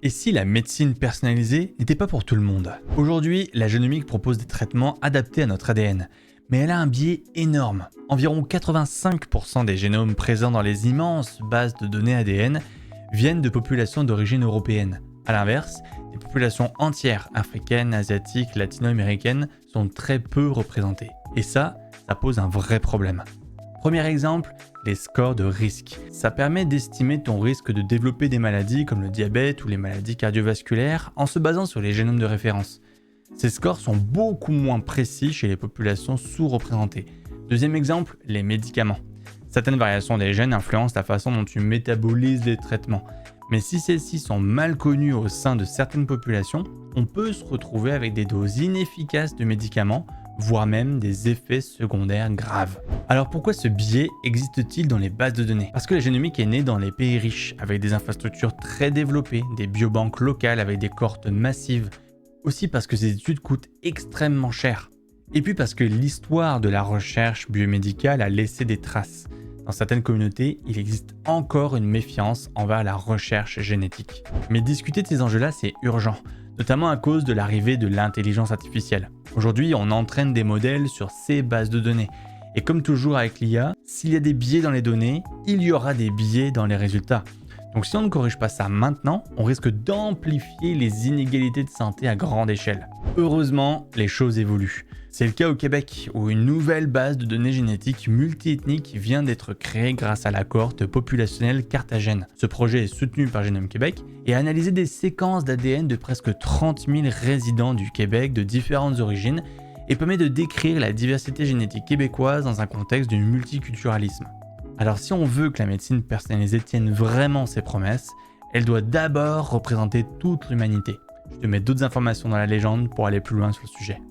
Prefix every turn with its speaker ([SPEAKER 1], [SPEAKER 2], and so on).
[SPEAKER 1] Et si la médecine personnalisée n'était pas pour tout le monde? Aujourd'hui, la génomique propose des traitements adaptés à notre ADN, mais elle a un biais énorme. Environ 85% des génomes présents dans les immenses bases de données ADN viennent de populations d'origine européenne. A l'inverse, les populations entières africaines, asiatiques, latino-américaines sont très peu représentées. Et ça pose un vrai problème. Premier exemple, les scores de risque. Ça permet d'estimer ton risque de développer des maladies comme le diabète ou les maladies cardiovasculaires en se basant sur les génomes de référence. Ces scores sont beaucoup moins précis chez les populations sous-représentées. Deuxième exemple, les médicaments. Certaines variations des gènes influencent la façon dont tu métabolises les traitements. Mais si celles-ci sont mal connues au sein de certaines populations, on peut se retrouver avec des doses inefficaces de médicaments, voire même des effets secondaires graves. Alors pourquoi ce biais existe-t-il dans les bases de données? Parce que la génomique est née dans les pays riches, avec des infrastructures très développées, des biobanques locales avec des cohortes massives. Aussi parce que ces études coûtent extrêmement cher. Et puis parce que l'histoire de la recherche biomédicale a laissé des traces. Dans certaines communautés, il existe encore une méfiance envers la recherche génétique. Mais discuter de ces enjeux-là, c'est urgent, notamment à cause de l'arrivée de l'intelligence artificielle. Aujourd'hui, on entraîne des modèles sur ces bases de données. Et comme toujours avec l'IA, s'il y a des biais dans les données, il y aura des biais dans les résultats. Donc si on ne corrige pas ça maintenant, on risque d'amplifier les inégalités de santé à grande échelle. Heureusement, les choses évoluent. C'est le cas au Québec, où une nouvelle base de données génétiques multiethniques vient d'être créée grâce à la cohorte populationnelle Carthagène. Ce projet est soutenu par Génome Québec et a analysé des séquences d'ADN de presque 30 000 résidents du Québec de différentes origines et permet de décrire la diversité génétique québécoise dans un contexte de multiculturalisme. Alors si on veut que la médecine personnalisée tienne vraiment ses promesses, elle doit d'abord représenter toute l'humanité. Je te mets d'autres informations dans la légende pour aller plus loin sur le sujet.